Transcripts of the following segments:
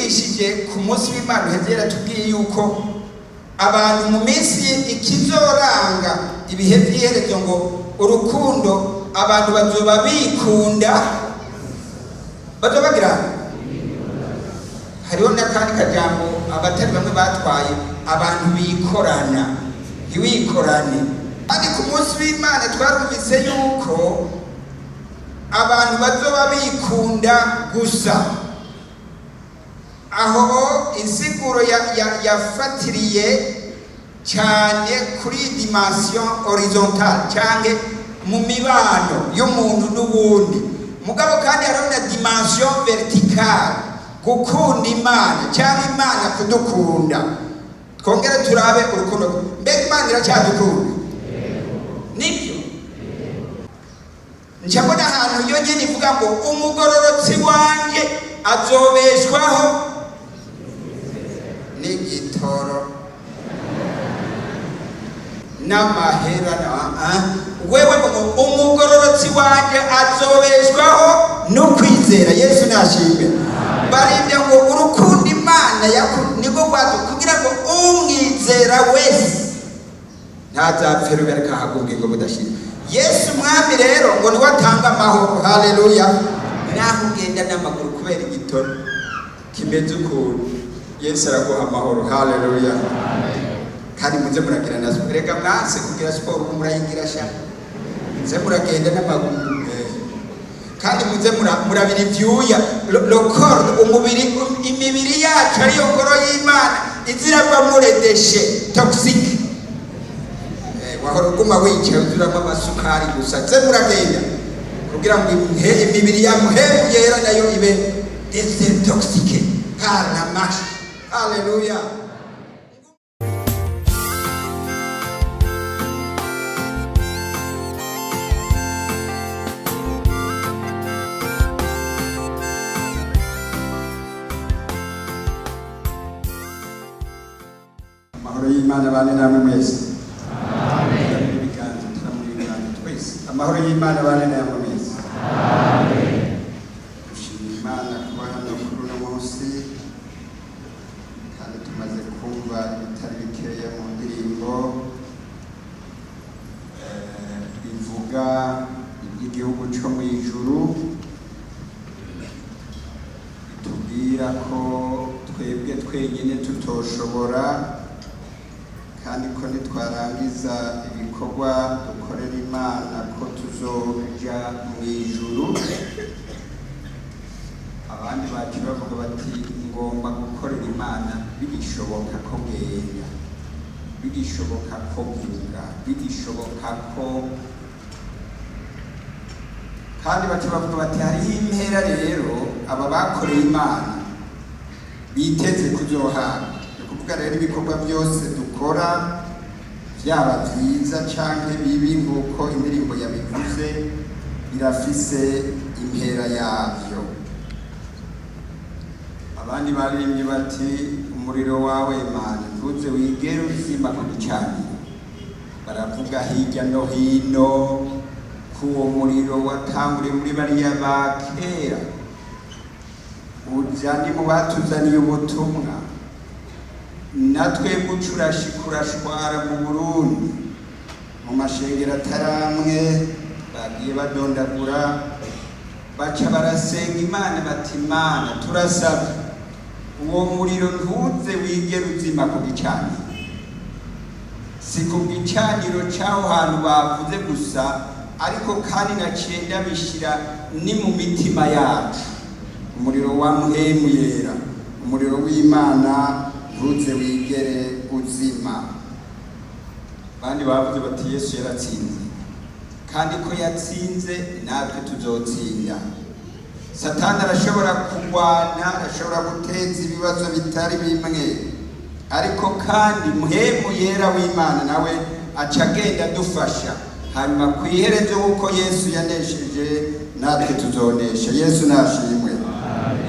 yatwigishije ku munsi w'Imana hegera tubwiye yuko abantu mu minsi ikizoranga ibihe by'iherezo ngo urukundo abantu bazoba bikunda bazobagira hariho n'akandi kajambo abatari bamwe batwaye abantu bikorana ntiwikorane kandi ku munsi w'Imana twarumvise yuko abantu bazoba bikunda gusa aho insiguro yafatiriye cyane kuri dimension horizontale cyangwa mu mibano y'umuntu n'ubundi mugabo kandi hariho na dimension verticale gukunda Imana cyangwa Imana kudukunda twongere turabe urukundo mbega Imana iracyadukunda nibyo njabona ahantu iyo nyine ivuga ngo umugororotsi wanjye azobeshwaho n'igitoro n'amahera wewe umugororotsi wanjye azobeshwaho no kwizera. Yesu nashimwe. Barinde ngo urukundo Imana niko kwazo kugira ngo umwizera wese ntazapfere ubereka ahagubwe ngo budashira. Yesu mwami rero ngo ni watanga amahoro. Haleluya. Naho ugenda n'amaguru kubera igitoro kimeze ukuntu Yesu araguha amahoro. Haleluya. Kandi muze muragira na siporo. Reka mwase kugira siporo murayigira sha. Muze muragenda n'amaguru. Kandi muze murabira ivyuya lokord umubiri imibiri yacu ariyo ngoro y'Imana izirava muredeshe toxic. Wahora uguma wicaye uzuramo amasukari gusa. Ze muragenda kugira ngo imibiri ya muhemu yera nayo ibe detoxique par la marche. Haleluya. Amahoro y'Imana bane namwe mwese. Amen. Amahoro y'Imana bane namwe mwese. Amen. Dushimira Imana kuba hano kuri uno munsi kandi tumaze kumva ibitari bikeya mu ndirimbo bivuga iby'igihugu cyo mu ijuru, bitubwira ko twebwe twenyine tutoshobora kandi ko nitwarangiza ibikorwa dukorera Imana ko tuzoja mu ijuru. Abandi bacu bavuga bati ngomba gukorera Imana bigishoboka ko ngenda, bigishoboka ko mvuga, bigishoboka ko, kandi bacu bavuga bati hariho impera rero aba bakoreye Imana biteze kuzohabwa. Kuvuga rero ibikorwa byose dukora byaba byiza cyangwa bibi nk'uko indirimbo yabivuze birafise impera yabyo. Abandi baririmbye bati umuriro wawe Mana ntuze wigere uzima ku gicaniro. Baravuga hirya no hino ko uwo muriro watanguriye muri bariya ba kera ujyanye mu batuzaniye ubutumwa. Natwe kurashwara mu Burundi mu mashengero ataramwe bagiye badondagura baca barasenga Imana bati Imana turasaba uwo muriro ntuze wigere uzima ku gicaniro. Si ku gicaniro cy'aho hantu bavuze gusa ariko kandi naciye ndabishyira ni mu mitima yacu. Umuriro wa muhemu yera, umuriro w'Imana ntuze wigere uzima. Bandi bavuze bati Yesu yaratsinze kandi ko yatsinze natwe tuzotsinda. Satani arashobora kurwana, arashobora guteza ibibazo bitari bimwe, ariko kandi muhemu yera w'Imana nawe aca agenda dufasha. Hanyuma ku iherezo uko Yesu yanesheje natwe tuzonesha. Yesu nashimwe.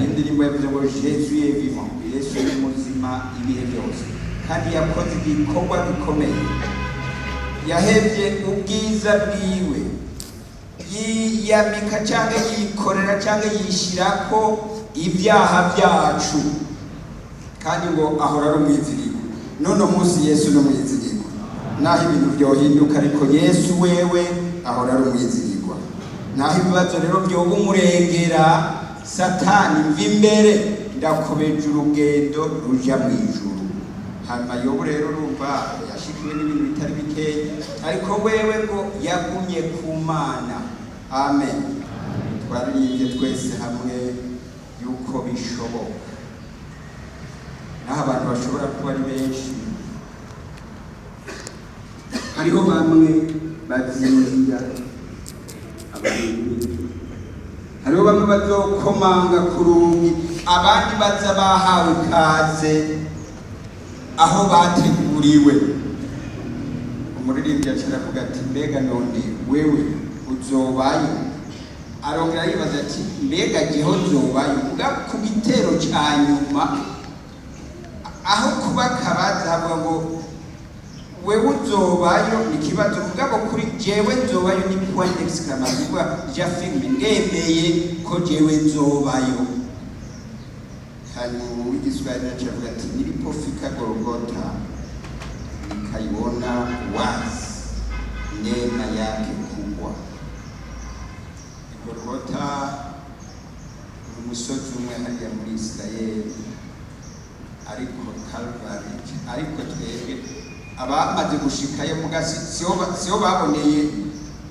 Indirimbo yavuze ngo Yesu est vivant. Yesu ni muzima ibihe byose kandi yakoze ibikorwa bikomeye. Yahebye ubwiza bwiwe, yiyamika cyangwa yikorera cyangwa yishyira ko ibyaha byacu kandi ngo ahora ari umwizigirwa. None umunsi Yesu ni umwizigirwa, naho ibintu byohinduka ariko Yesu wewe ahora ari umwizigirwa. Naho ibibazo rero byoba umurengera, Satani mva imbere ndakobeje urugendo ruja mu ijuru. Hanyuma Yobu rero urumva yashikiwe n'ibintu bitari bikeya, ariko wewe ngo yagumye ku Mana. Amen. Twaririmbye twese hamwe yuko bishoboka, naho abantu bashobora kuba ari benshi. Hariho bamwe bazinjira, hariho bamwe bazokomanga ku rugi, abandi baza bahawe ikaze aho bateguriwe. Umuririmbyi aravuga ati mbega none wewe uzobayo? Arongera yibaza ati mbega jeho nzobayo? Uga ku gitero cya nyuma aho kuba kabaza havuga ngo wewe uzobayo ni kibazo, mugabo kuri jewe nzobayo ni point d'exclamation, j'affirme ndemeye ko jewe nzobayo. Hanyuma w'igiswahili aravuga ati nilipofika Golgotha nikaiona wazi neema yake kubwa. Golgotha ni umusozi umwe hariya muri Israeli, ariko Calvary, ariko twebwe abamaze gushikayo mugasi siyo baboneye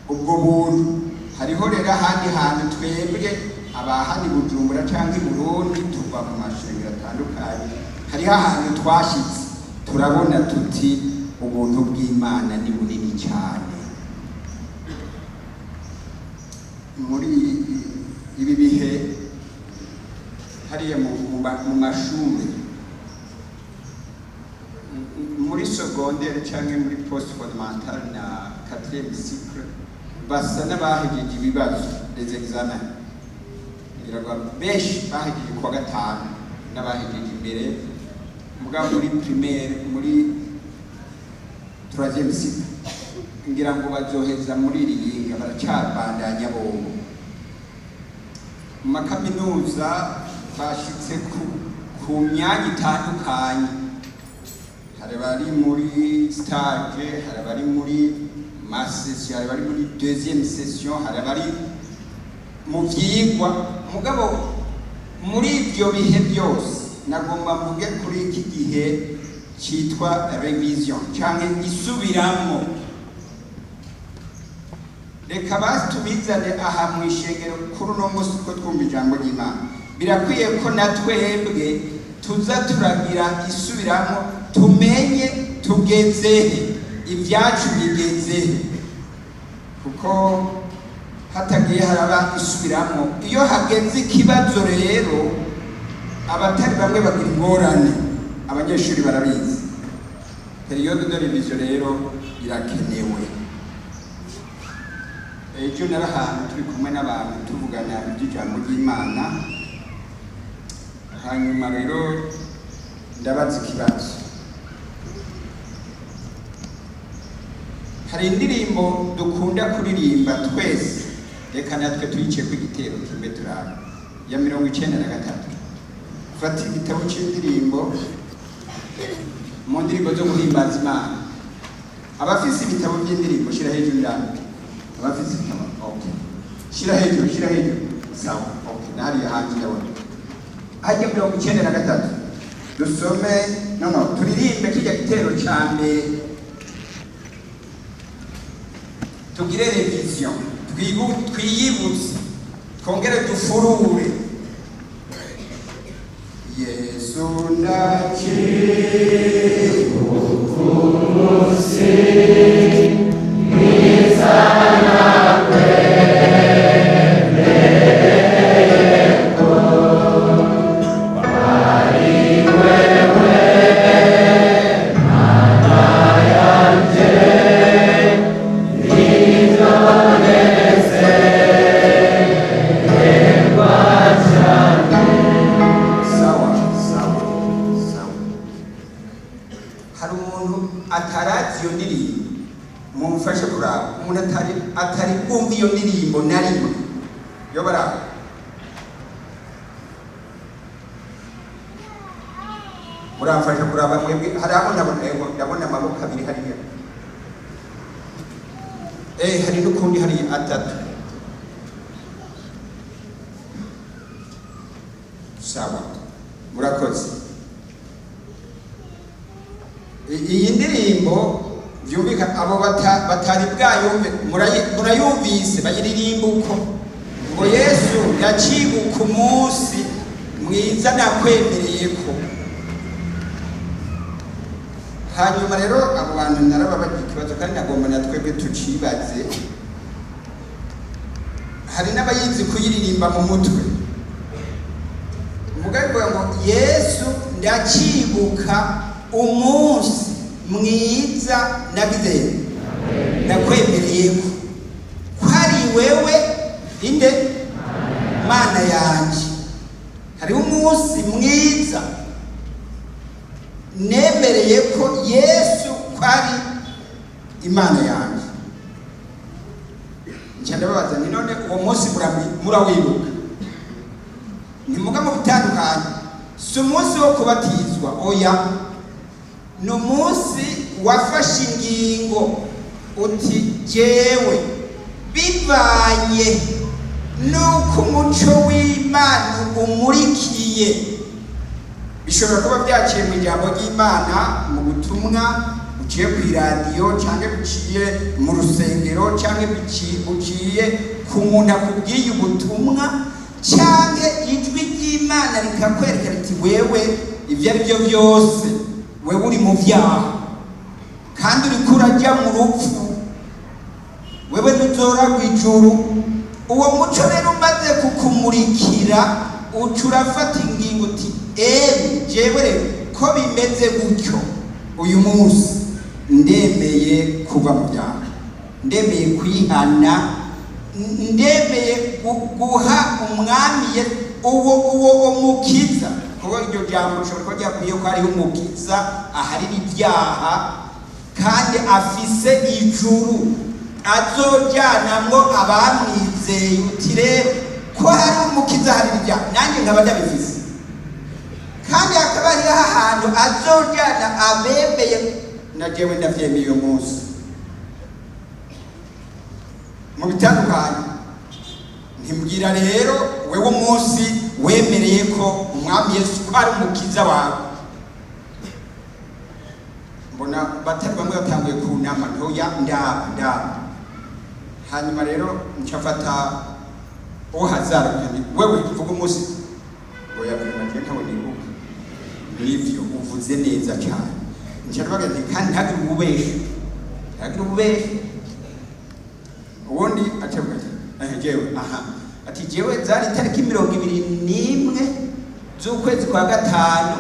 ubwo buntu. Hariho rero ahandi hantu twebwe abahani Bujumbura cyangwa i Burundi tuva mu mashengero atandukanye, hariho ahantu twashitse turabona tuti ubuntu bw'Imana ni bunini cyane. Muri ibi bihe hariya mu mashuri, muri secondaire cyangwa muri post fondamentale na 4e cycle, basa n'abahejeje ibibazo des examens. Benshi bahejeje kuwa gatanu n'abahejeje imbere, mugabo muri primaire muri 3e cycle ngira ngo bazoheza muri iriga baracyabandanya bobo. Mu makaminuza bashitse ku myanya itandukanye, hari bari muri stage, hari bari muri master, hari bari muri 2e session, hari bari mu vyigwa. Mugabo muri ibyo bihe byose nagomba mvuge kuri iki gihe cyitwa revision cyangwa isubiramo. Reka basi tubizane aha mu ishengero kuri uno munsi ko twumva ijambo ry'Imana. Birakwiye ko natwebwe tuza turagira isubiramo, tumenye tugezehe, ibyacu bigezehe, kuko hatagiye haraba isubiramo. Iyo hagenze ikibazo rero abatari bamwe bagira ingorane, abanyeshuri barabizi. Periode de revision rero irakenewe. Ejo narahantu turi kumwe n'abantu tuvugana iby'ijambo ry'Imana, hanyuma rero ndabaza ikibazo. Hari indirimbo dukunda kuririmba twese, reka natwe tuyice ku igitero kimwe turaba, ya 93. Fata igitabo cy'indirimbo, mu ndirimbo zo guhimbaza Imana. Abafise ibitabo by'indirimbo shira hejuru ndani. Abafise ibitabo, okay. Shira hejuru. Sawa, okay. Nari hanze ndabona. Hajya 93. Dusome, turirimbe kijya gitero cyane. Tugire revision, twiyibutse, twongere dufurure. Yesu ndakigukuse, nizana kwemeko, ari wewe Mana yanje, atarazi iyo ndirimbo mumufashe kuraba. Umuntu atari kumva iyo ndirimbo narimo yo baraba. muramfasha kuraba mwebwe ndabona amaboko abiri hariya hari n'ukundi hariya atatu sawa murakoze iyi ndirimbo byumvika abo batari bwayumve murayumvise bayiririmba uko ngo Yesu yacibuka umunsi mwiza nakwemereye ko. Hanyuma rero abo bantu narababagira ikibazo kandi nagomba na twebwe tucibaze. Hari n'abayizi kuyiririmba mu mutwe. Mugabe ngo Yesu ndacibuka umunsi mwiza nagize nakwemereye ko ari wewe inde Mana yanje. Hari umunsi mwiza nemereye ko Yesu kwari Imana yanje. Ndababaza ni none uwo munsi murawibuka? Ni muga mu bitandukanye. Si umunsi wo kubatizwa oya, ni umunsi wafashe ingingo uti jewe bivanye nuko umuco w'Imana umurikiye. Bishobora kuba byaciye mu ijambo ry'Imana, mu butumwa buciye ku iradiyo cyangwa buciye mu rusengero cyangwa buciye ku muntu akubwiye ubutumwa cyangwa ijwi ry'Imana rikakwereka riti wewe ibyo ari byo byose wewe uri mu byaha kandi uri kurajya mu rupfu, wewe ntuzora ku ijuru. Uwo muco rero umaze kukumurikira uca urafata ingingo uti jewe rero ko bimeze gutyo uyu munsi ndemeye kuva mu byaha, ndemeye kwihana, ndemeye guha umwami uwo mukiza. Kuko iryo jambo ushobora kuba ryakwiye ko hariho umukiza aharira ibyaha kandi afise ijuru azojyanamwo abamwizeye. Uti rero ko hari umukiza aharira ibyaha nanjye nkaba ndabifise, kandi hakaba hariho ahantu azojyana abemeye na jewe ndavyemeye uyu munsi. Mu bitandukanye ntimbwira rero wewe umunsi wemereye ko umwami Yesu ko ari umukiza wawe. Mbona batari bamwe batanguye kunama ntoya ndaba. Hanyuma rero ncafata uwo hazaruka wewe uvuga umunsi oya bwira ntawe nibuka. Nivyo uvuze neza cyane. Nshaka nti kandi ntagire ububeshe. Ubundi atebuka jewe ati jewe zari tariki 21 z'ukwezi kwa gatanu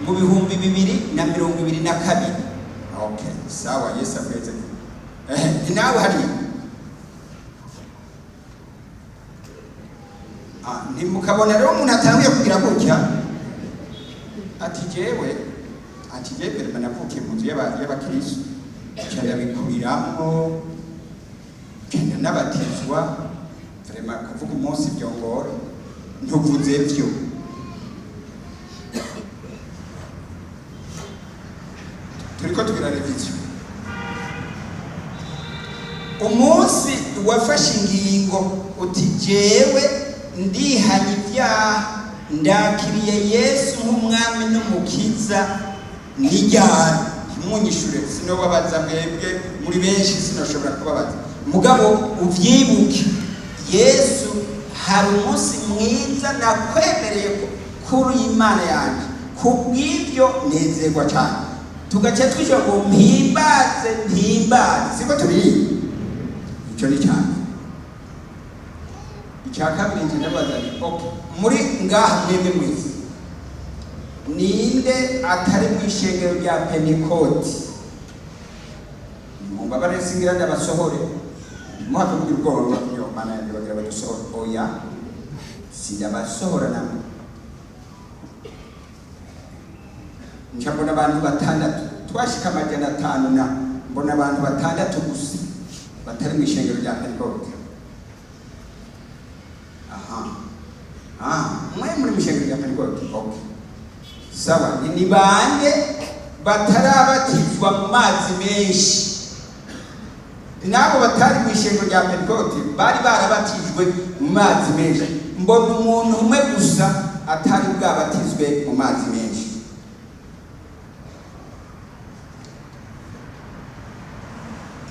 mu 2022. Okay, sawa Yesu akweze. Nawe hari ntimukabona rero umuntu atangiye kugira gutya ati jewe navukiye mu nzu y'abakristo cyane bikuriramo cyane n'abatizwa vraiment kuvuga umunsi byongora ntuvuze byo. Turiko tugira revision. Umunsi wafashe ingingo uti jewe ndihanye ibyaha ndakiriye Yesu nk'umwami n'umukiza nijyana. Munyishure sinobabaza mwebwe muri benshi sinoshobora kubabaza, mugabo uvyibuke Yesu hari umunsi mwiza nakwemereye kuri Imana yanjye. Kubw'ibyo nezerwa cyane tugace twisho ngo mpimbaze siko turi icyo ni cyane. Icyakabiri nje ndabaza ni okay muri ngaha mwebwe mwese ninde atari mu ishengero rya Pentecote? Mumbabare singira ndabasohore muhato kugira ubwoba yo Mana yanjye bagira badusohora oya sindabasohora namwe. Njabona abantu batandatu twashika 500 na mbona abantu batandatu gusa batari mu ishengero rya Pentecote. Mwe muri mu ishengero rya Pentecote okay sawa ni bande batarabatizwa mu mazi menshi? Nabo batari mu ishengero rya Pentekote bari barabatijwe mu mazi menshi. Mbona umuntu umwe gusa atari bwabatizwe mu mazi menshi.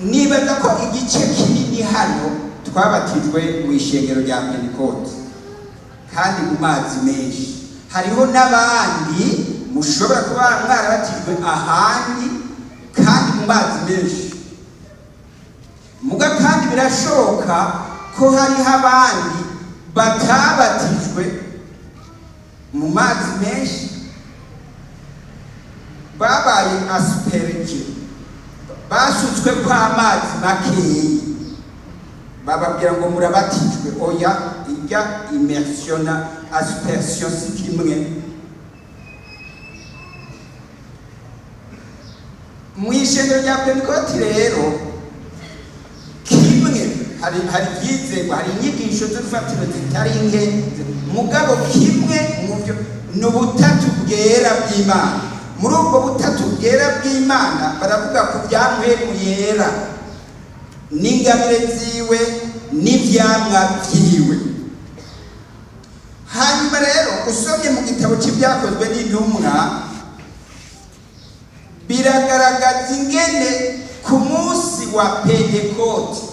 Nibaza ko igice kinini hano twabatijwe mu ishengero rya Pentekote kandi mu mazi menshi. Hariho n'abandi mushobora kuba mwarabatijwe ahandi kandi mu mazi menshi. Muga kandi birashoboka ko hariho abandi batabatijwe mu mazi menshi, babaye asperge, basutswe kwa amazi makeyi, bababwira ngo murabatijwe. Oya, ijya immersion na aspersion si kimwe. Mu ishengero rya Pentekote rero kimwe hari byizerwa, hari inyigisho z'urufatiro zitari nke, mugabo kimwe mu byo ni ubutatu bwera bw'Imana. Muri ubwo butatu bwera bw'Imana baravuga ku byamwemu yera n'ingabire ziwe n'ibyamwa byiwe. Hanyuma rero usomye mu gitabo cy'ibyakozwe n'intumwa biragaragaza ingene ku munsi wa Pentekote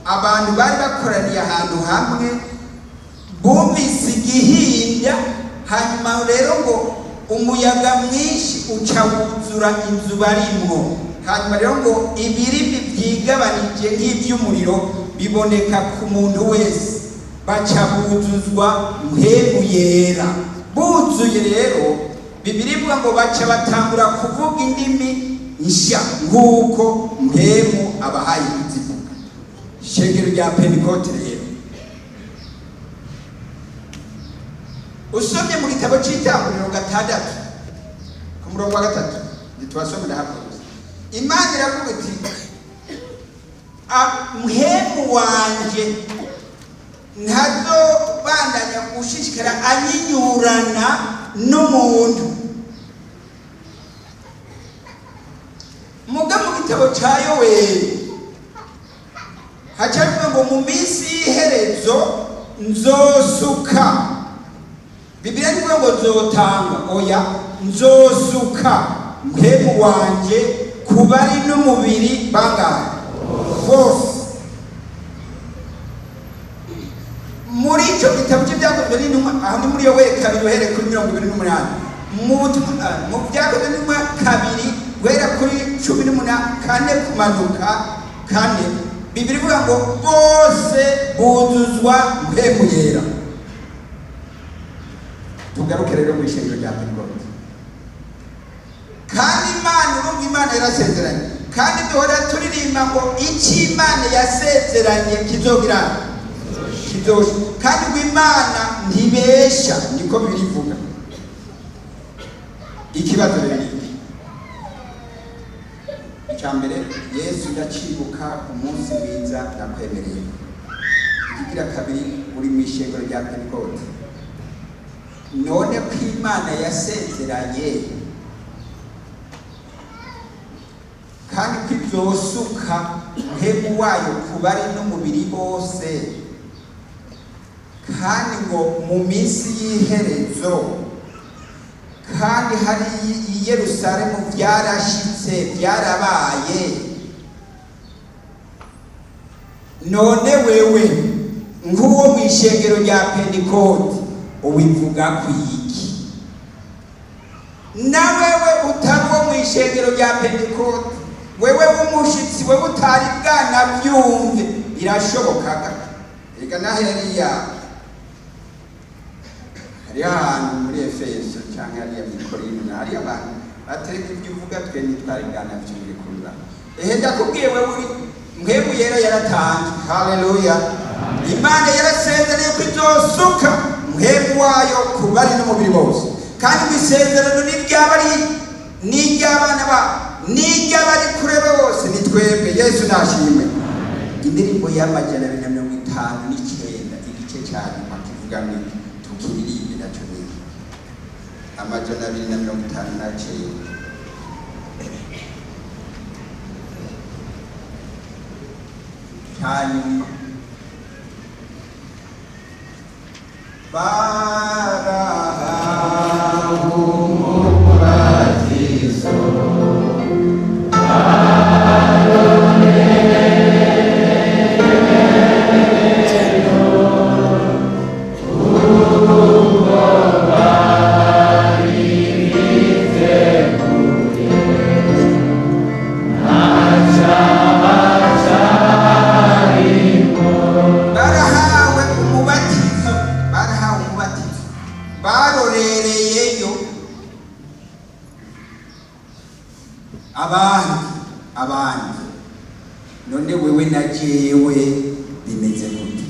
abantu bari bakoraniye ahantu hamwe, bumvise igihinda, hanyuma rero ngo umuyaga mwinshi uca wuzura inzu barimwo. Hanyuma rero ngo ibirimi byigabanije nk'iby'umuriro biboneka ku muntu wese, baca buzuzwa mpemu yera. Buzuye rero Bibiliya ivuga ngo baca batangura kuvuga indimi nshya nk'uko mpemu abahaye kuzivuga. Ishengero rya Pentekote rero usomye mu gitabo cy'Itanguriro 6 ku murongo wa 3 ntitwasomera hapo. Imana iravuga iti mpemu wanje ntazo bandanya gushishikara anyinyurana n'umuntu. Muga mu gitabo cya Yoweli hacavuga ngo mu minsi y'iherezo nzosuka. Bibiliya ivuga ngo nzotanga, oya nzosuka mpemu wanje ku bari n'umubiri bangahe bose. Muri icyo gitabo cy'ibyakozwe n'intumwa, aho ni muri Yoweli 2 uhereye kuri 28, mu byakozwe n'intumwa 2 guhera kuri 18 kumanuka 4, Bibiliya ivuga ngo bose buzuzwa mpemu yera. Tugaruke rero mu ishengero rya Pentekote. Kandi Imana, urumva Imana yarasezeranye, kandi duhora turirimba ngo icyo Imana yasezeranye kizogira kizosha. Kandi ngo Imana ntibesha, niko birivuga. Ikibazo rero ni icyambere, Yesu yacibuka umunsi mwiza nakwemereye. Ikigira kabiri, uri mu ishengero rya Pentekote, none ko Imana yasezeranye kandi ko izosuka mpemu wayo ku bari n'umubiri bose, kandi ngo mu minsi y'iherezo, kandi hari i Yerusalemu byarashitse byarabaye. None wewe nk'uwo mu ishengero rya Pentekote ubivuga kwiki? Na wewe utari wo mu ishengero rya Pentekote, wewe w'umushitsi, wewe utari bwana byumve, birashobokaga. Ega naheriya hari ahantu muri Efeso cyangwa hariya muri Korinto, hari abantu batereka ibyo uvuga twe nitwari bwana byumve kurura. Ndakubwiye wewe uri mpemu yera yaratanze. Haleluya. Imana yarasezeranye ko izosuka mpemu wayo ku bari n'umubiri bose, kandi isezerano n'iry'abana ba n'iry'abari kure bose ni twebwe. Yesu nashimwe. Indirimbo y'amajana 259 igice cya nyuma kivuga ngo tukiririmbe nacyo neza. amajana 259. hanyuma barahawe umubatizo barorereyeyo abandi none wewe na jewe bimeze gute?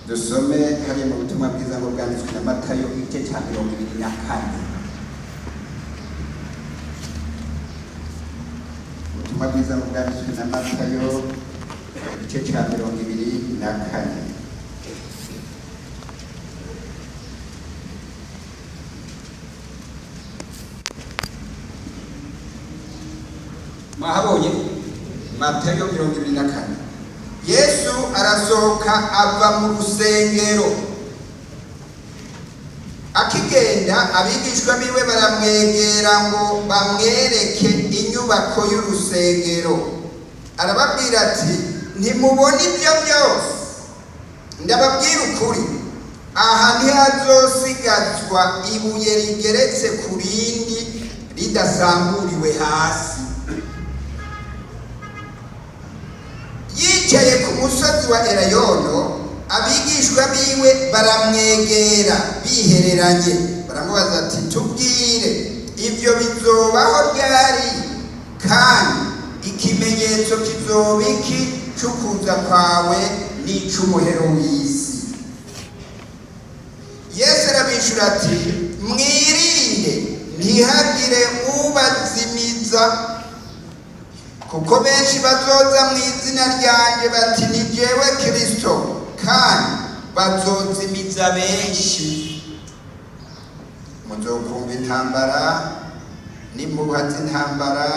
Dusome hariya mu butumwa bwiza ngo bwanditswe na Matayo igice cya 24. Ubutumwa bwiza ngo bwanditswe na Matayo igice cya 24. Mwahabonye Matayo 24. Yesu arasohoka ava mu rusengero, akigenda abigishwa biwe baramwegera ngo bamwereke inyubako y'urusengero. Arababwira ati ntimubona ibyo byose? Ndababwira ukuri, aha ntihazosigazwa ibuye rigeretse ku rindi ridasamburiwe hasi. Yicaye ku musozi wa Elayono, abigishwa biwe baramwegera bihereranye, baramubaza ati tubwire, ibyo bizobaho ryari, kandi ikimenyetso kizoba iki cy'ukuza kwawe n'ic'umuhero w'isi? Yesu arabishura ati mwirinde ntihagire ubazimiza, kuko benshi bazoza mu izina ryanjye bati ni jewe Kristo, kandi bazozimiza benshi. Muzokumva intambara n'impuha z'intambara.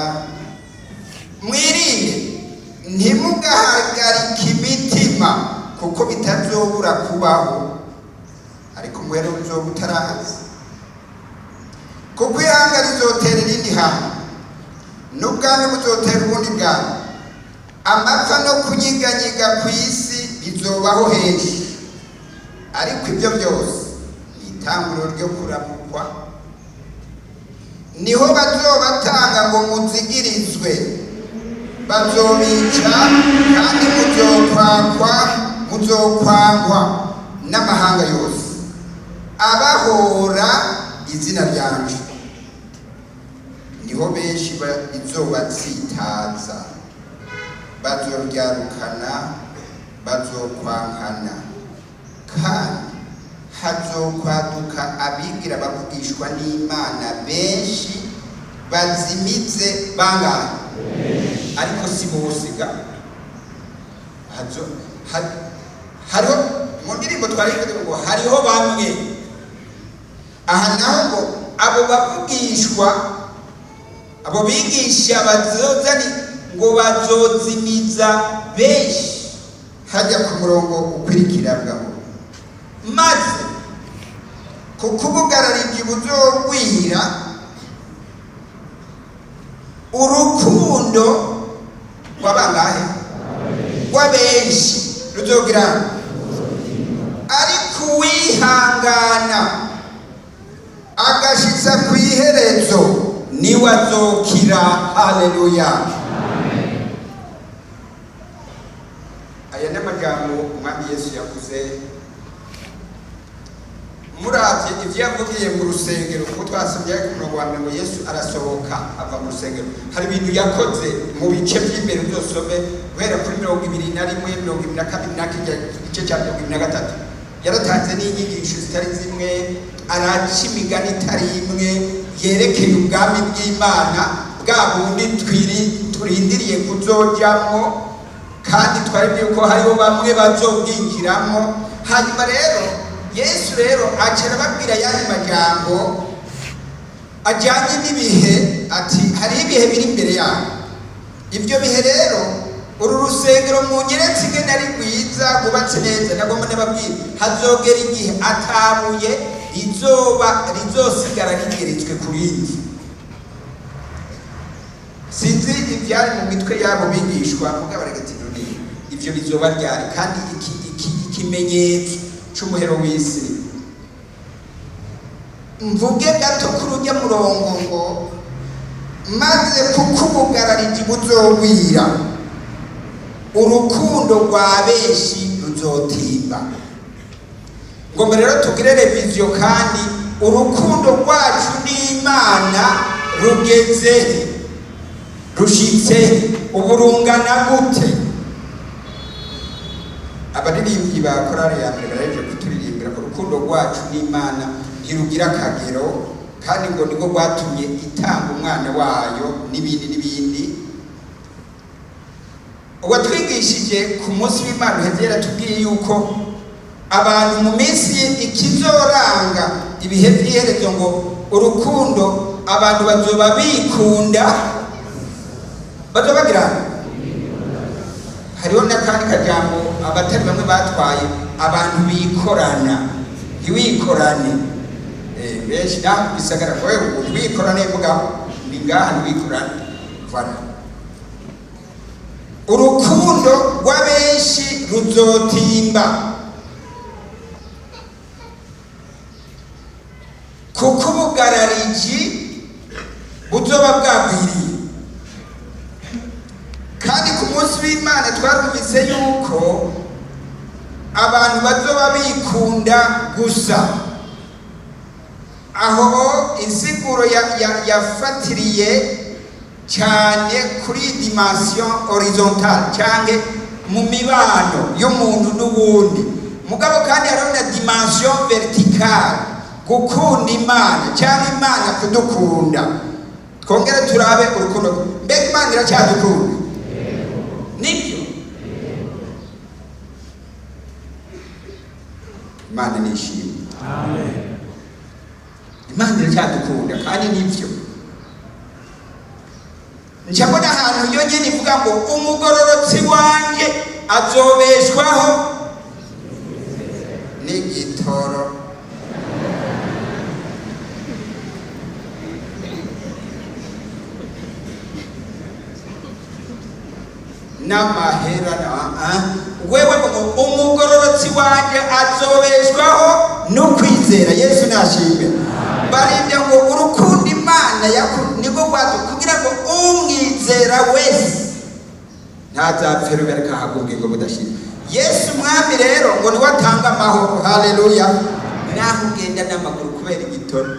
Mwirinde ntimugahagarike imitima, kuko bitazobura kubaho, ariko umuhero uzoba utaraza. Kuko ihanga rizotera irindi hanga, n'ubwami buzotera ubundi bwami. Amapfa no kunyiganyiga ku isi bizobaho henshi, ariko ibyo byose ni itanguriro ryo kuramukwa. Niho bazobatanga ngo muzigirizwe, bazobica, kandi muzokwangwa n'amahanga yose abahora izina ryanje. Niho benshi izobatsitaza, bazoryarukana, bazokwankana, kandi hazokwaduka abigira bavugishwa n'Imana benshi bazimize bangahe? Ariko si bose ga. Hariho mu ndirimbo twaririmba ngo hariho bamwe. Aha naho ngo abo bavugishwa, abo bigisha bazozani ngo bazozimiza benshi. Hajya ku murongo ukurikira bwabo, maze kuko ubugararibyi buzogwira, urukundo rw'abangahe? Rw'abenshi ruzogira, ariko uwihangana agashitsa ku iherezo niwe azokira. Haleluya. Aya ni amagambo umwami Yesu yavuze. Muravye ivyo yavugiye mu rusengero, kuko twasomye ku murongo wa mbere ngo Yesu arasohoka ava mu rusengero. Hari ibintu yakoze mu bice by'imbere, uzosome guhera kuri 21, 22 igice cya 23. Yaratanze n'inyigisho zitari zimwe, araca imigani itari imwe yerekeye ubwami bw'Imana, bwa bundi turindiriye kuzojamwo, kandi twari yuko hariho bamwe bazobwinjiramo. Hanyuma rero Yesu rero acara babwira yandi majambo ajyanye n'ibihe, ati hari ibihe biri imbere yawe. Ibyo bihe rero uru rusengero mu nyeretse igena ari rwiza rwubatse neza, nagomba nababwira hazogera igihe atabuye rizosigara rigeretswe ku rindi. Sinzi ibyari mu mitwe yabo bigishwa mugabo aragatino ni ibyo bizoba ryari, kandi ikimenyetso c'umuhero w'isi. Mvuge gato kurujya murongo ngo maze kuko ubugarariji buzogwira urukundo rwa benshi ruzotimba. Ngomba rero tugire reviziyo, kandi urukundo rwacu n'Imana rugeze rushitse uburungana gute? Abaririmbyi ba korali ya mbere baraje kuturirimbira ko urukundo rwacu n'Imana ntirugira akagero, kandi ngo niko rwatumye itanga umwana wayo n'ibindi n'ibindi. Uwatwigishije ku munsi w'Imana hezera tubwiye yuko abantu mu minsi ikizoranga ibihe by'iherezo ngo urukundo abantu bazoba bikunda, bazobagira. Hariho n'akandi kajambo abatari bamwe batwaye, abantu bikorana, ntiwikorane. Benshi naho bisagara wewe wikorane mugabo ni ngaha ntiwikorane. Urukundo rw'abenshi ruzotimba kuko ubugarariji buzoba bwagwiriye. Kandi ku munsi w'Imana twarumvise yuko abantu bazoba bikunda gusa. Aho insiguro yafatiriye cyane kuri dimension horizontale cyangwa mu mibano y'umuntu n'uwundi, mugabo kandi hariho na dimension verticale, gukunda Imana cyangwa Imana kudukunda. Twongere turabe urukundo. Mbega Imana iracyadukunda? Nibyo. Imana nishimye. Amen. Imana iracyadukunda kandi nibyo. Njabona ahantu yo nyine ivuga ngo umugororotsi wanje azobeshwaho n'igitoro. N'amahera wewe umugororotsi wanje azobeshwaho no kwizera. Yesu nashimwe. Barinde ngo urukundo Imana niko kwazo kugira ngo umwizera wese ntazapfere bereka hagubwe ngo budashira. Yesu mwami rero ngo ni watanga amahoro. Haleluya. Naho ugenda n'amaguru kubera igitoro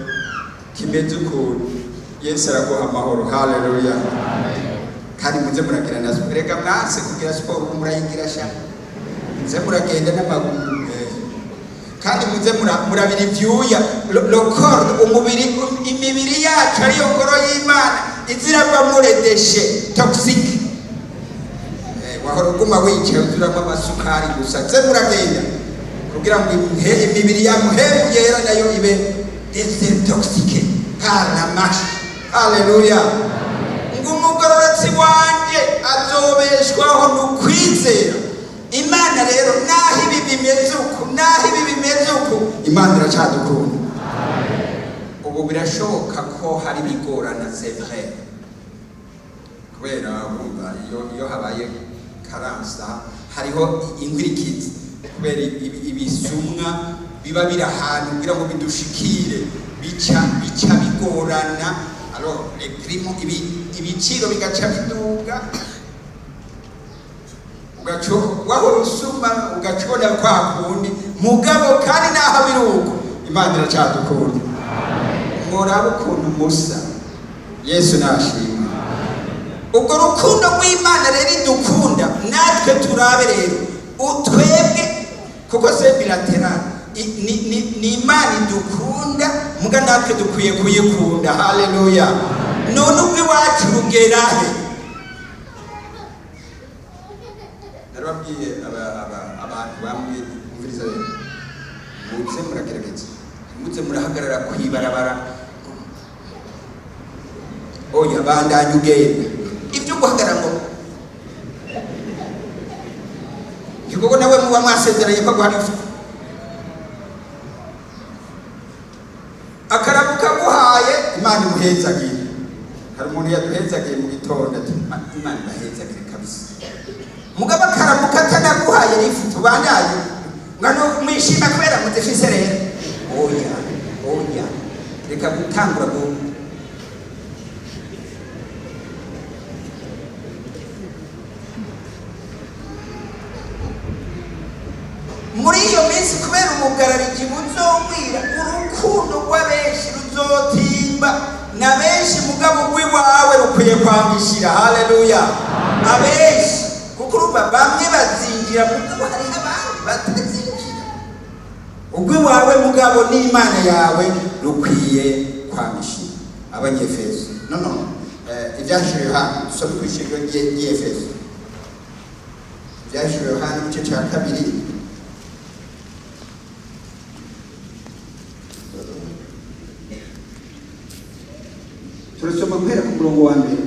kimeze ukuntu, Yesu araguha amahoro. Haleluya. Kandi muze muragira na siporo. Reka mwase kugira siporo murayigira sha, muze muragenda n'amaguru, kandi muze murabira ivyuya. Lokord umubiri, imibiri yacu ariyo ngoro y'Imana izirava muredeshe toxic. Wahora uguma wicaye uzuramo amasukari gusa. Muze muragenda kugira ngo imibiri yamuhemu yera nayo ibe detoxique kana mash. Haleluya. Umugororotsi wanje azobeshwaho n'ukwizera Imana. Rero naho ibi bimeze uko, Imana iracyadukunda. Ubu birashoboka ko hari bigorana, c'est vrai, kubera bumva iyo habaye karansa hariho ingwirikizi, kubera ibisumwa biba biri ahantu kugira ngo bidushikire bica bigorana. Alors les primo ibiciro bigaca biduga, ugacho wahora usuma ugacona kwa kundi mugabo, kandi naho biruko Imana iracyadukunda. Muraba ukuntu musa. Yesu nashimwe. Ubwo rukundo rw'Imana rero idukunda, natwe turabe rero utwebwe kuko se bilateral ni Imana idukunda, muga natwe dukwiye kuyikunda. Haleluya. None ubwo iwacu rugerahe? Narababwiye abantu bamwe umviriza rero, mu muragerageza muragerageza muze murahagarara kwibarabara oya bandanye ugenda ibyo guhagarara ngo igikorwa nawe muba mwasezeranye ko guhari akarabuka guhaye Imana imuhezagiye. Hari umuntu yaduhezagiye mu gitondo ati Imana ibahezagiye kabisa mugabo akarabuka atanaguhaye n'ifu tubandaye ngano mwishima kubera mudefise rero oya reka gutangura go muri iyo minsi kubera umugarariji buzongwira urukundo rw'abenshi ruzotimba na benshi mugabo rw'iwawe rukwiye kwambishira. Haleluya. Abenshi kuko urumva bamwe bazinjira mugabo hari abandi batazinjira. Urw'iwawe mugabo n'Imana yawe rukwiye kwambishira. Abanyefeso ibyashije Yohana dusome ku ishingiro ry'Efeso. Ibyashije Yohana mu gice cya 2 turasoma guhera ku murongo wa mbere.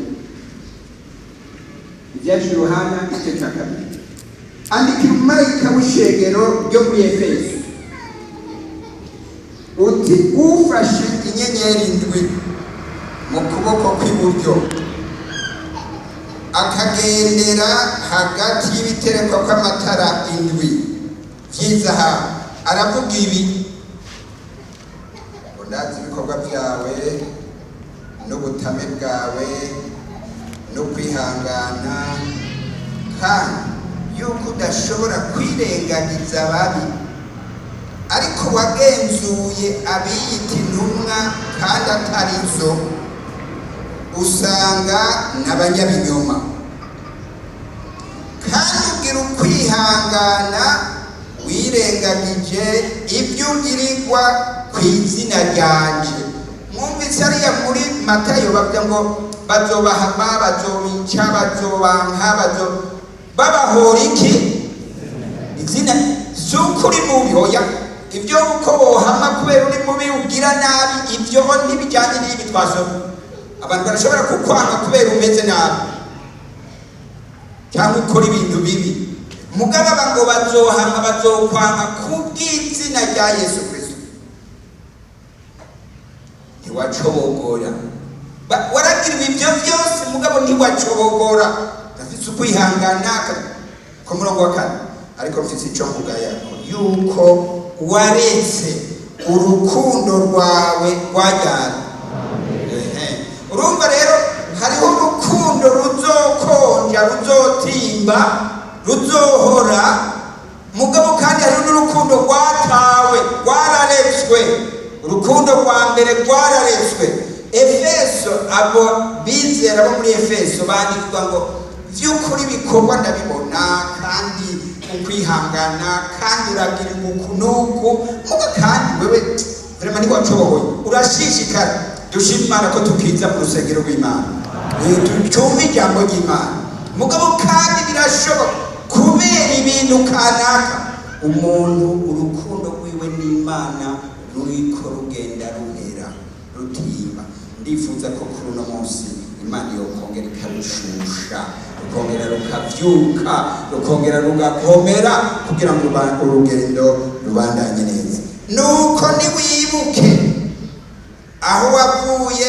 Ibyashije Yohana igice cya 2. Andikira umumarayika w'ishengero ryo muri Efeso uti ufashe inyenyeri 7 mu kuboko kw'iburyo akagendera hagati y'ibiterekwa kw'amatara 7 by'izahabu aravuga ibi ngo ndazi ibikorwa byawe n'ubutame bwawe no kwihangana kandi yuko udashobora kwirengagiza ababi ariko wagenzuye abiyita intumwa kandi atari zo usanga n'abanyabinyoma kandi ugira ukwihangana wirengagije ibyo ugirirwa ku izina ryanje. Mwumvise ariya muri Matayo bavuga ngo bazobahama bazobica bazobanka babahora iki izina z'ukuri mubi. Hoya ibyo uko bohama kubera uri mubi ugira nabi ibyo ntibijyanye n'ibi twasoma. Abantu barashobora kukwanga kubera umeze nabi cyangwa ukora ibintu bibi mugabo ngo bazohama bazokwanga kubw'izina rya Yesu Kristo. Ntiwacobogora waragiriwe ibyo byose mugabo ntiwacobogora. Ndafite ukwihangana ku murongo wa 4 ariko mfite icyo mvugaya yuko waretse urukundo rwawe rwajyana. Urumva rero hariho urukundo ruzokonja ruzotimba ruzohora mugabo kandi hariho n'urukundo rwatawe rwararetswe. Urukundo rwa mbere rwararetswe. Efeso abo bizera bo muri Efeso bandikwa ngo by'ukuri bikorwa ndabibona kandi ukwihangana kandi uragira umukunuku muga kandi wewe vraiment ni wacoboye urashishikara. Dushima Imana ko tukiza mu rusengero rw'Imana tucyumva ijambo ry'Imana mugabo kandi birashoboka kubera ibintu kanaka umuntu urukundo rwiwe n'Imana ruriko rugenda ruhera rutimba. Ndifuza ko kuri uno munsi Imana yokongera ikarushusha rukongera rukavyuka rukongera rugakomera kugira ngo urugendo rubandanye neza. Nuko niwibuke aho wavuye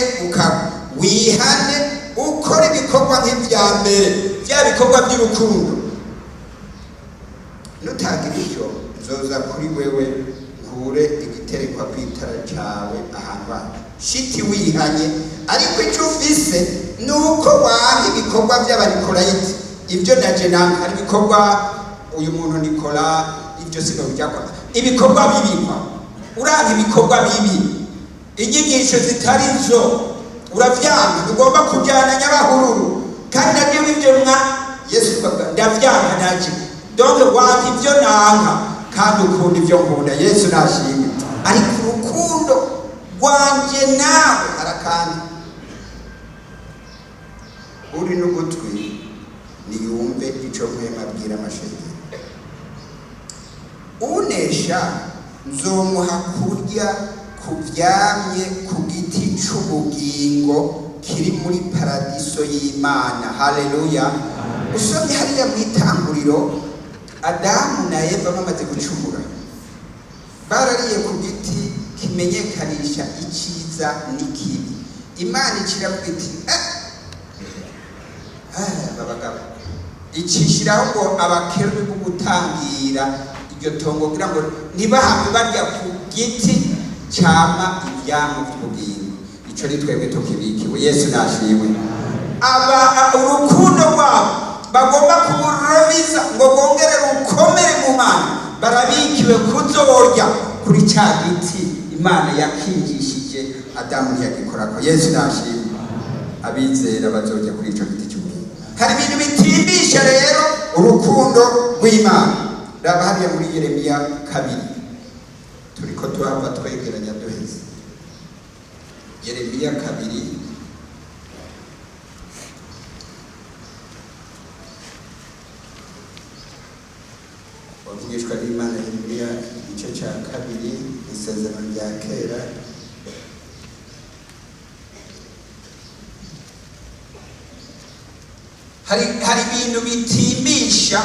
wihane ukora ibikorwa nk'ibya mbere bya bikorwa by'urukundo. Nutagira icyo nzoza kuri wewe nkure igiterekwa kw'itara cyawe ahantu shiti wihanye ariko icyo ufise nuko wange ibikorwa by'abanikolayiti ibyo naje nanka hari ibikorwa uyu muntu Nikola ibyo sino byakora ibikorwa bibikwa uranga ibikorwa bibi inyigisho zitari zo uravyanga ugomba kujyana nyabahururu kandi nabyo ibyo Yesu ndavyanga naje donc wange ibyo nanka kandi ukunda ibyo nkunda. Yesu nashimye ariko urukundo rwanje nawe harakandi uri n'ugutwi niyumve icyo mwema abwira amashengero. Unesha nzomuha kurya ku byamye ku giti c'ubugingo kiri muri paradiso y'Imana. Haleluya. Usomye hariya mu Itanguriro, Adamu na Eva bamaze gucumura, barariye ku giti kimenyekanisha iciza n'ikibi. Imana iciravuga iti babagabo, icishiraho ngo abakerubi bo gutangira iryo tongo kugira ngo ntibahame barya ku giti cyama ivyamwa by'ubugingo. Ico ni twebwe tukibikiwe. Yesu nashimwe. Urukundo rwabo bagomba kuburumiza ngo bongere rukomere mu Mana, barabikiwe kuzorya kuri cya giti Imana yakingishije Adamu ntiyagikorako. Yesu nashimwe. Abizera bazorya kuri ico giti cy'ubugingo. Hari ibintu bitimbisha rero urukundo rw'Imana. Raba hariya muri Yeremiya 2 turiko tuhava twegeranya duheze. Yeremiya 2 wavugishwa n'Imana. Yeremiya igice cya 2, isezerano rya kera. Hari ibintu bitimbisha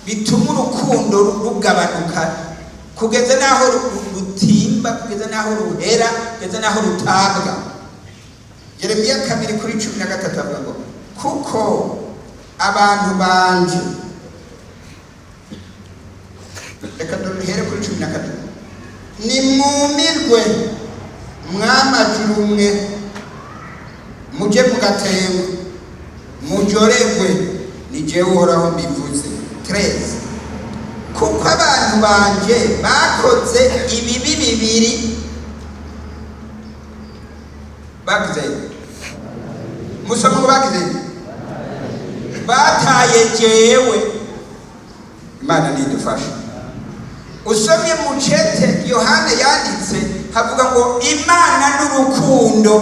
bituma urukundo rugabanuka kugeza naho rutimba, kugeza naho ruhera, kugeza naho rutabwa. Yeremiya 2:13 avuga ngo kuko abantu banje, reka duhere kuri 12, nimwumirwe mwamajuru mwe, muje mugatemwe, mujoregwe, ni jewe Uhoraho mbivuze. 13, kuko abantu banje bakoze ibibi bibiri, bagize musoma ngo bagize bataye jewe. Imana nidufasha. Usomye mu cete Yohana yanditse havuga ngo Imana n'urukundo.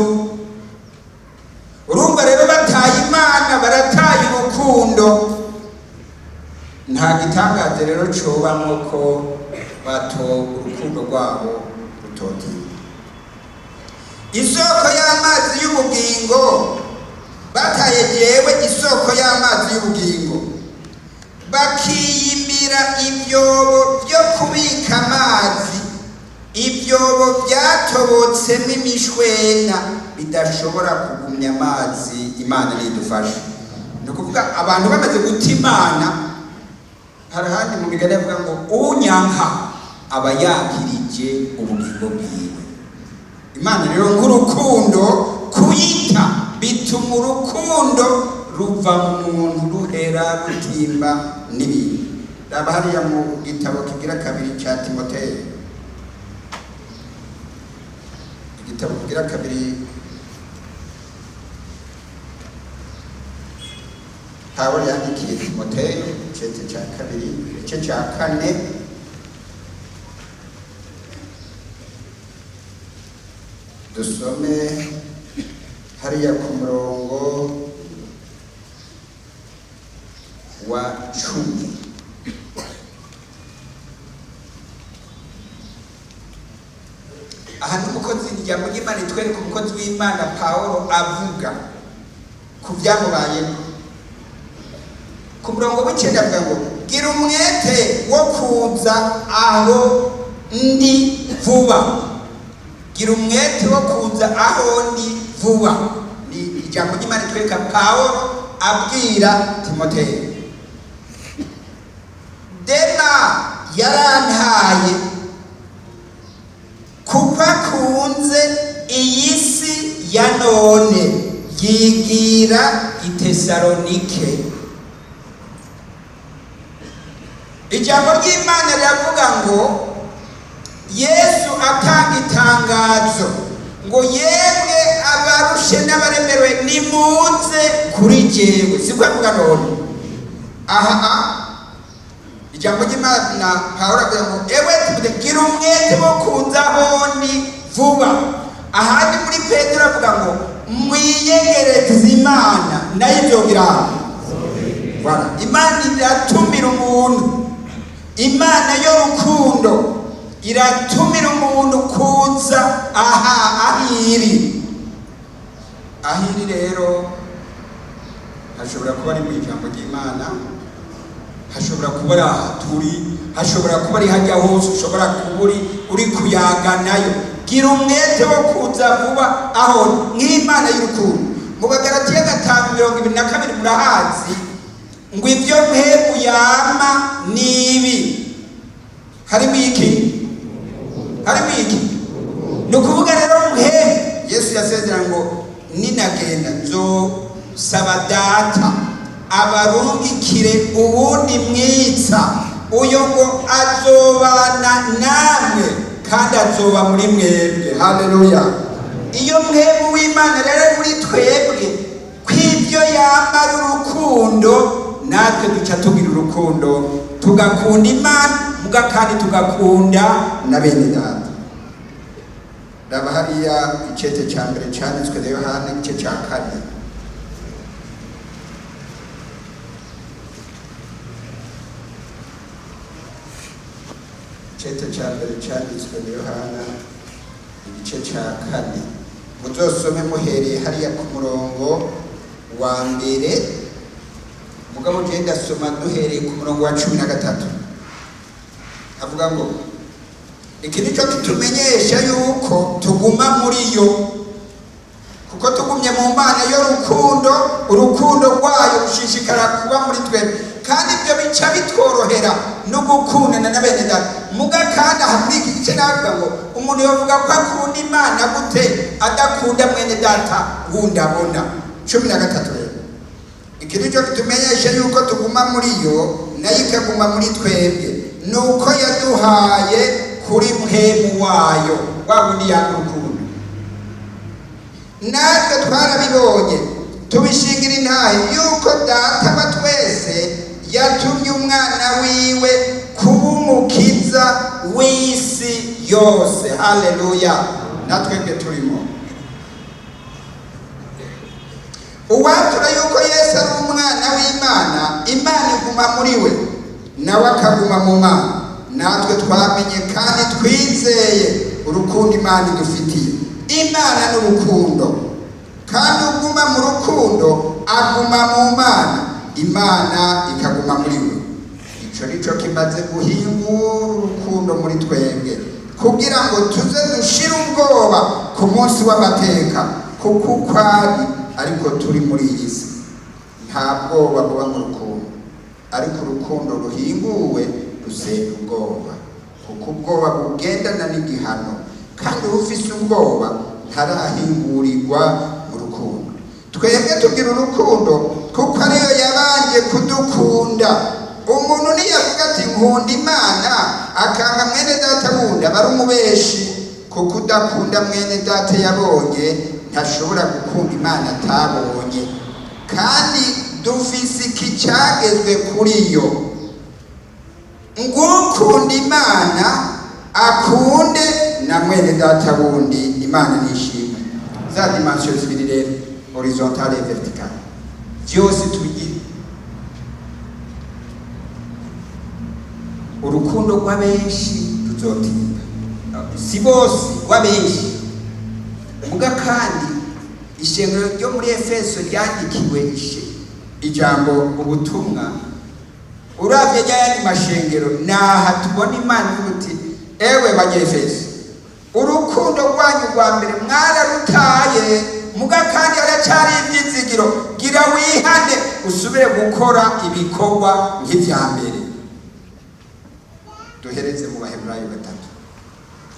Urumva rero bataye Imana, barataye urukundo. Nta gitangaje rero cobamwo ko urukundo rwabo rutotinda. Isoko y'amazi y'ubugingo, bataye jewe isoko y'amazi y'ubugingo, bakiyimira ibyobo byo kubika amazi, ibyobo byatobotsemo imishwena bidashobora kugumya amazi. Imana nidufashe. Ni ukuvuga abantu bamaze guta Imana, hari ahandi mu migani avuga ngo unyanka aba yakirije ubugingo bwiwe. Imana rero nk'urukundo kuyita bituma urukundo ruva mu muntu, ruhera, rutimba n'ibindi. Raba hariya mu gitabo kigira 2 cya Timoteyo, igitabo kigira 2 Pawulo yandikiye Timoteyo, igice cya 2, igice cya 4, dusome hariya ku murongo wa 10. Aha n'umukozi ijambo ry'Imana itwereka umukozi w'Imana Pawulo avuga ku byamubayeho. Ku murongo w'9 avuga ngo gira umwete wo kuza aho ndi vuba. Gira umwete wo kuza aho ndi vuba. Ni ijambo ry'Imana itwereka Pawulo abwira Timoteyo. Dema yarantaye kuko akunze iyi si ya none, yigira i Tesalonike. Ijambo ry'Imana riravuga ngo Yesu atanga itangazo ngo yemwe abarushe n'abaremerewe nimuze kuri jewe. Siko avuga none. Ijambo ry'Imana Pawulo avuga ngo ewe Timoteyo gira umwete wo kuza aho ndi vuba. Ahandi muri Petero avuga ngo mwiyegereze Imana nayo izogira. Imana iratumira umuntu, Imana y'urukundo iratumira umuntu kuza ahiri rero hashobora kuba ari mu ijambo ry'Imana, hashobora kuba ari aha turi, hashobora kuba ari hajya hose ushobora kuba uri kuyaganayo. Gira umwete wo kuza vuba aho nk'Imana y'urukundo. Mu Bagalatiya 5:22 murahazi ngo ibyo mpemu yama nibi harimo iki ni ukuvuga rero mpemu Yesu yasezeranye ngo ninagenda nzosaba data abarungikire ubundi mwitsa, uyo ngo azobana namwe kandi azoba muri mwebwe. Haleluya! Iyo mpemu w'Imana rero muri twebwe, kw'ibyo yamara urukundo, natwe duca tugira urukundo, tugakunda Imana muga kandi tugakunda na bene data. Raba hariya icete cya mbere cyanditswe na Yohana igice cya 4. Icete cya mbere cyanditswe na Yohana igice cya 4. Muzosome muhereye hariya ku murongo wa mbere, mugabo genda soma duhereye ku murongo wa 13. Avuga ngo iki nico kitumenyesha yuko tuguma muri yo, kuko tugumye mu Mana yo urukundo rwayo rushishikara kuba muri twe, kandi ibyo bica bitworohera no gukundana na bene data. Muga kandi aha muri iki gice navuga ngo umuntu yovuga ko akunda Imana gute adakunda mwene data wundi abona. 13 rero iki nico kitumenyesha yuko tuguma muri yo nayo ikaguma muri twebwe, nuko yaduhaye kuri mpemu wayo wa wundi yarukundo. Natwe twarabibonye tubishingira intahe yuko data wa twese yatumye umwana wiwe kuba umukiza w'isi yose. Haleluya! natwebwe turimo. Uwatura yuko Yesu ari umwana w'Imana, Imana iguma muri we nawe akaguma mu Mana. Natwe twamenye kandi twizeye urukundo Imana idufitiye. Imana n'urukundo, kandi uguma mu rukundo aguma mu Mana, Imana ikaguma muri we. Ico nico kimaze guhingura urukundo muri twebwe, kugira ngo tuze dushire ubwoba ku munsi w'amateka, kuko kwari ariko turi muri iyi si nta bwoba buba mu rukundo, ariko urukundo ruhinguwe rusenya ubwoba, kuko ubwoba bugendana n'igihano, kandi ufise ubwoba ntarahingurirwa mu rukundo. Twebwe tugira urukundo kuko ariyo yabanje kudukunda. Umuntu niyavuga ati nkunda Imana akanga mwene data wundi aba ari umubeshi, kuko udakunda mwene data yabonye ntashobora gukunda Imana atabonye. Kandi dufise iki cyagezwe kuri yo, ngukunda Imana akunde na mwene data wundi. Imana nishimwe. Za dimension zibiri rero, horizontale et verticale, byose tubigira. Urukundo rw'abenshi ruzotinda, si bose rw'abenshi. Muga kandi ishengero ryo muri Efeso ryandikiwe ijambo ubutumwa, uravye ry'ayandi mashengero naha tubona Imana ivuga, ewe banyefeso, urukundo rwanyu rwa mbere mwararutaye, muga kandi haracyari ibyizigiro. Gira wihane usubire gukora ibikorwa nk'ivya mbere. Duhereze mu Baheburayo 3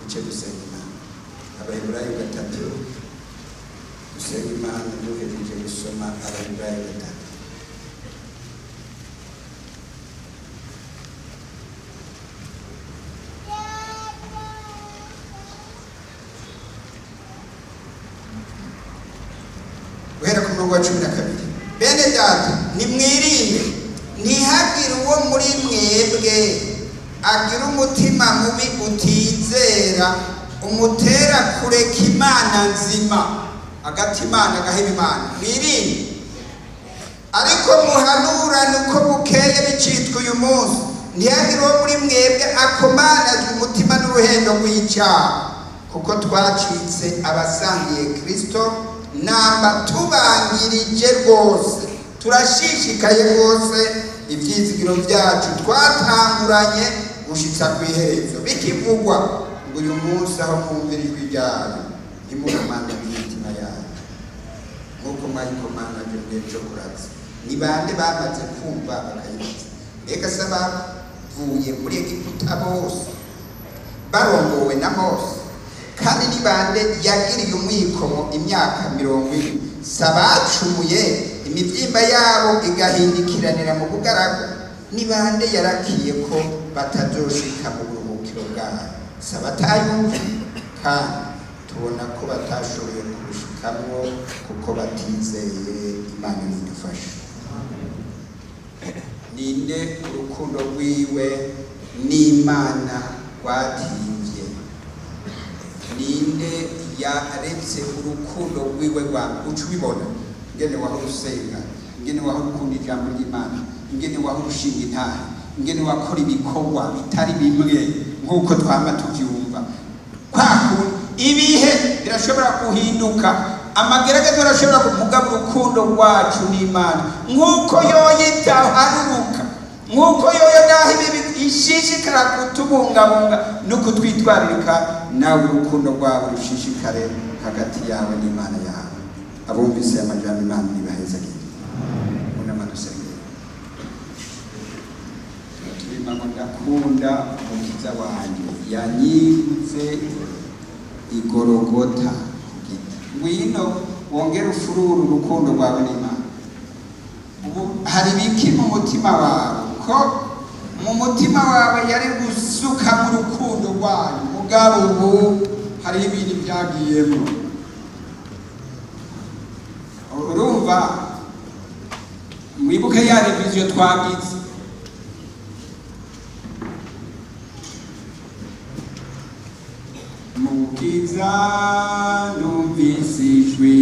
igice dusenga Imana. Abaheburayo 3 dusenga Imana, duhereje gusoma Abaheburayo 3. Guhera ku murongo wa 12. Bene data, nimwirinde ntihagire uwo muri mwebwe agira umutima mubi utizera umutera kureka Imana nzima, agati Imana agaheba Imana. Mwirinde ariko muhanurane uko bukeye bicitwa uyu munsi, ntihagire uwo muri mwebwe akomanazwa umutima n'uruhendo rw'icyaha, kuko twacitse abasangiye Kristo, namba tubangirije rwose, turashishikaye rwose ibyizigiro byacu twatanguranye gushitsa ku iherezo. Bikivugwa ngo uyu munsi aho mwumvira ijwi ryayo ntimukomanga imitima yanyu nk'uko mwayikomanaje mbere cyo kuratsa. Ni bande bamaze kumva bakayiratsa? Mbega se bavuye muri Egiputa bose barongowe na Mose? Kandi ni bande yagiriye umwikomo imyaka 40? Sabacumuye imibyimba yabo igahindikiranira mu bugaragwa? Ni bande yarakiye ko batazoshika mu buruhukiro bwayo? Sabatayumva, kandi tubona ko batashoboye kubushikamwo kuko batizeye Imana idufasha. Ninde urukundo rwiwe n'Imana rwatinvye? Ninde yaretse urukundo rwiwe rwangu? Uca ubibona ingene wahora usenga, ingene wahora ukunda ijambo ry'Imana, ingene wahora ushinga intahe, ingene wakora ibikorwa bitari bimwe nk'uko twama tuvyumva. Kwaku ibihe birashobora guhinduka, amagerageza arashobora kumugaba urukundo rwacu n'Imana nk'uko yoyitaharuruka, nk'uko yoyo naho ibi ishishikara kutubungabunga no kutwitwaririka, nawe urukundo rwawe rushishikare hagati yawe n'Imana yawe. Abumvise amajambo Imana nibahezagire. Unamadusenge turima ngo ndakunda umukiza wanjye yanyibutse igorogota. Ngwino wongere ufururu urukundo rwawe n'Imana. Ubu hari biki mu mutima wawe ko mu mutima wawe yari gusuka mu rukundo rwayo, mugabo ubu hari ibintu byagiyemo. Urumva, mwibuke ya reviziyo twagize. Mukiza numvise ijwi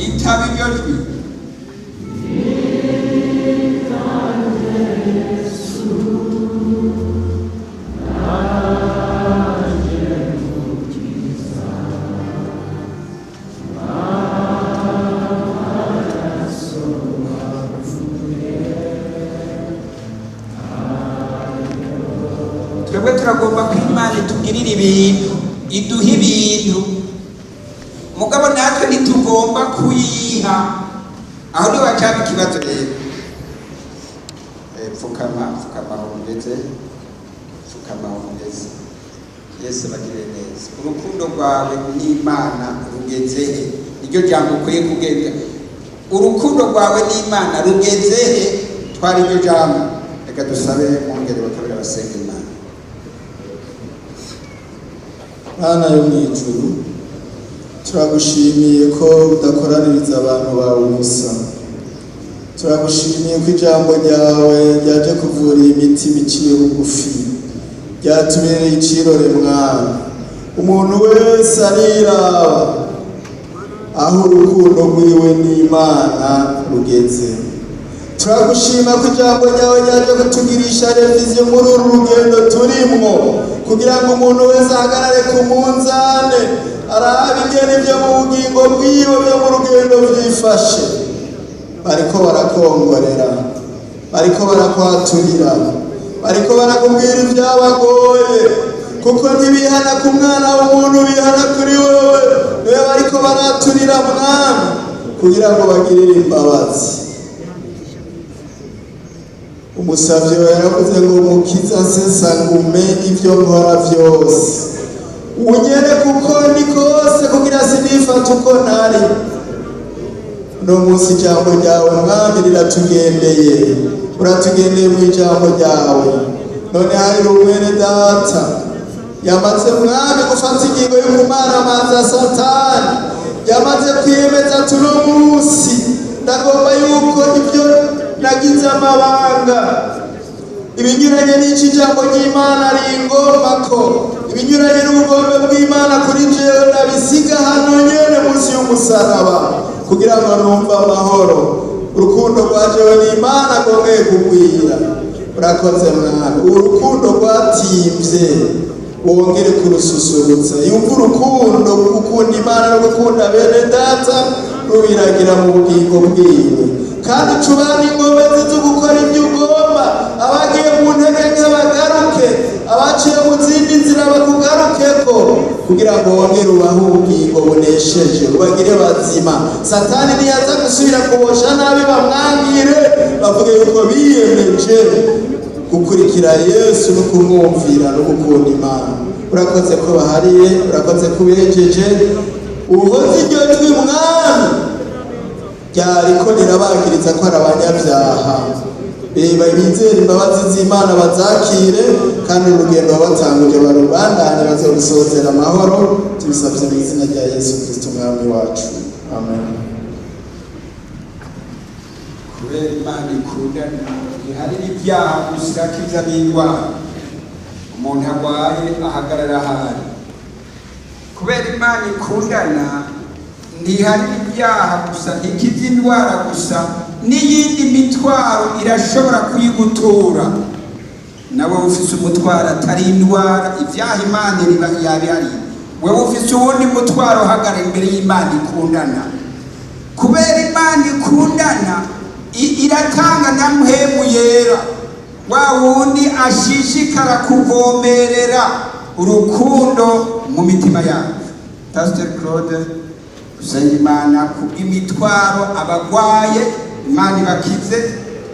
itaba iryo jwi. Twebwe turagomba ko Imana itugirira ibintu, iduha ibintu, mugabo natwe ntitugomba kuyiha. Aho niho hacaba ikibazo rero. Pfukama umugeze, pfukama umugeze. Yesu bagire neza. Urukundo rwawe n'Imana rugeze he? Iryo jambo ukwiye kugenda. Urukundo rwawe n'Imana rugeze he? Twari iryo jambo. Reka dusabe mwongere bakabira basenga Imana. Mana yo mw'ijuru, turagushimiye ko udakoraniriza abantu bawe ubusa. Turagushimiye ko ijambo ryawe ryaje kuvura imitima iciye bugufi, ryatubereye icirore Mwana. Umuntu wese ariraba aho urukundo rwiwe n'Imana rugeze. Turagushima ko ijambo ryawe ryaje kutugirisha reviziyo muri uru rugendo turimwo, kugira ngo umuntu wese ahagarare ku munzane arabe ingene ibyo mu bugingo bwiwe byo mu rugendo vyifashe. Bariko barakongorera, bariko barakwaturira, bariko barakubwira ibyabagoye, kuko ntibihana ku mwana w'umuntu, bihana kuri wewe. Niwe bariko baraturira Mwana, kugira ngo bagirire imbabazi. Umusavyi we yaravuze ngo Mukiza sesa ngume ivyo nkora vyose, unyere kuko ni kose, kugira sinifata uko ntari. No munsi ijambo ryawe Mwami riratugendeye, uratugendeye mu ijambo ryawe. None hari umwene data yamaze Mwami gufata ingingo y'ukumaramaza Satani, yamaze kwiyemeza tuno munsi ndagomba yuko ibyo nagize amabanga ibinyuranye n'iki ijambo ry'Imana ringomba ko ibinyuranye n'ubugombe bw'Imana kuri jewe ndabisiga hano nyene munsi y'umusaraba kugira ngo numva amahoro urukundo rwa jewe n'Imana rwongeye kugwira. Urakoze mwana, urukundo rwatimvye wongere kurususurutsa, yumva urukundo gukunda Imana no gukunda bene data rubiragira mu bugingo bwiwe, kandi cubana ingomezi zo gukora ibyo ugomba. Abagiye mu ntege nke bagaruke, abaciye mu zindi nzira bakugarukeko, kugira ngo wongere ubahe ubugingo bunesheje, ubagire bazima. Satani niyaza gusubira kubosha nabi bamwangire, bavuge yuko biyemeje gukurikira Yesu no kumwumvira no gukunda Imana. Urakoze ko bahariye, urakoze ko ubejeje, uhoze iryo jwi mwami ryariko rirabagiriza ko ari abanyabyaha. Reba bizere imbabazi z'Imana bazakire, kandi urugendo wabatanguje barubandanye bazorusozera amahoro. Tubisabye mu izina rya Yesu Kristo umwami wacu, amen. Kubera Imana ikundana, hari ibyaha gusa kiza n'indwara. Umuntu arwaye ahagarara ahari. Kubera Imana ikundana, ntihari ibyaha gusa, ntikiza indwara gusa, n'iyindi mitwaro irashobora kuyigutura. Nawe ufise umutwaro atari indwara, ibyaha Imana yabihari. Wewe ufise uwundi mutwaro uhagarara imbere y'Imana ikundana. Kubera Imana ikundana, iratanga na mpemu yera, wa wundi ashishikara kuvomerera urukundo mu mitima yacu. Pastor Claude usenge Imana kubw'imitwaro abagwaye, Imana ibakize,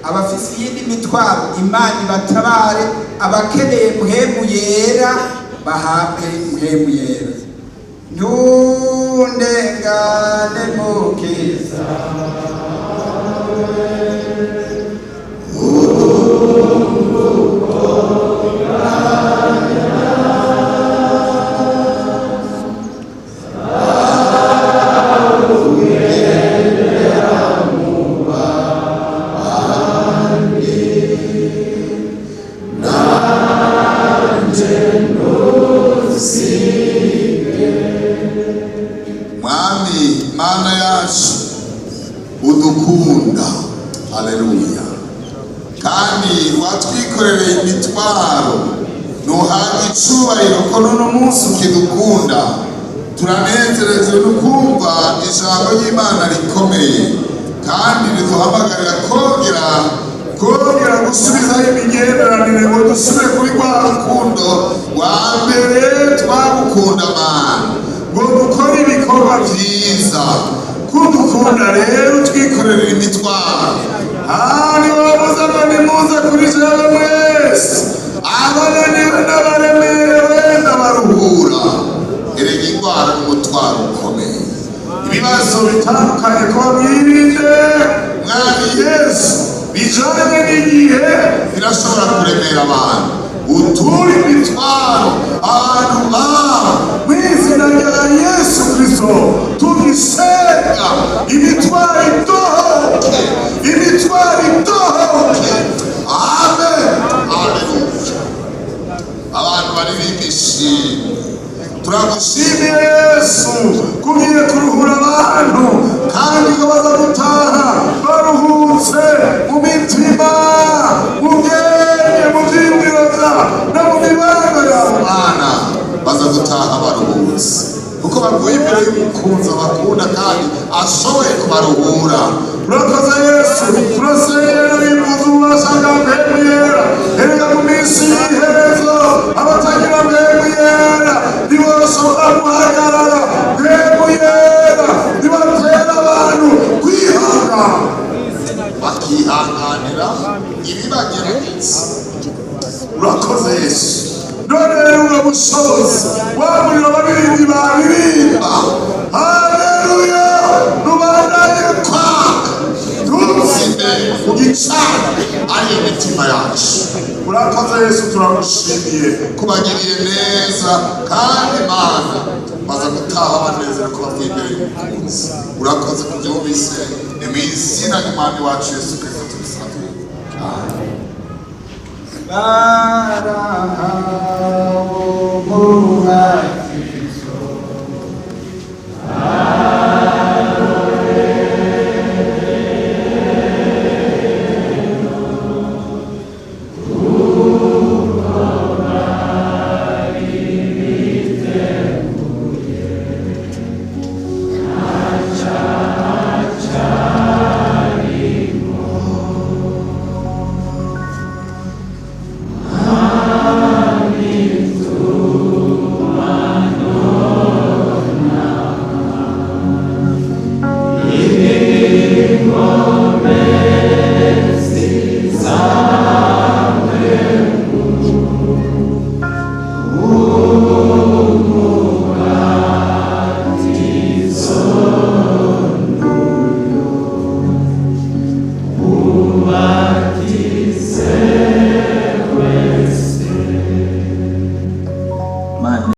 abafise iyindi mitwaro Imana ibatabare, abakeneye mpemu yera bahabwe mpemu yera. Ntundengane mukiza Mana yacu udukunda, haleluya, kandi watwikorereye imitwaro, ntuhabwe icubahiro ko n'uno munsi ukidukunda. Turanezerezwe no kumva ijambo ry'Imana rikomeye, kandi riduhamagarira kongera gusubizaho imigenderanire ngo dusubire kuri rwa rukundo rwa mbere twagukunda Mana, ngo dukore ibikorwa byiza. Kudukunda rero twikorerera imitwaro. Ni wabuze ngo nimuze kuri jewe mwese abananiwe n'abaremerewe ndabaruhura. Erega indwara n'umutwaro ukomeye, ibibazo bitandukanye ko mwirinde mwami Yesu bijanye n'igihe birashobora kuremera abantu. Utura imitwaro abantu bawe mw'izina rya Yesu Kristo, tugisenga imitwaro idohoke, imitwaro idohoke. Amen, haleluya. Abantu baririmba ishimwe. Turagushimiye Yesu kugiye kuruhura abantu, kandi ko baza gutaha baruhutse mu mitima, mu bwenge, mu byiyumviro no mu mibano yabo. Mana baza gutaha baruhutse, kuko bavuye imbere y'umukunzi abakunda kandi ashoboye kubaruhura. Urakoze Yesu, turasengera bifuza ububasha mpemu yera. Erega mu minsi y'iherezo abatagira mpemu yera ntibashobora guhagarara. Mpemu yera ntibatera abantu kwihangana, bakihanganira ibibagerageza. Urakoze Yesu, none rero uramushoboza, wamuriro babirindi babiririmba. Haleluya, rubandanye kwaka tutsinde ku gicaniro ari imitima yacu. Urakoze Yesu, turagushimiye kubagiriye neza, kandi Mana baza gutaha banezera ko bavuye imbere y'umukunzi. Urakoze kubyumvise, ni mu izina ry'Umwami wacu Yesu Kristo tubisabye. Barahawe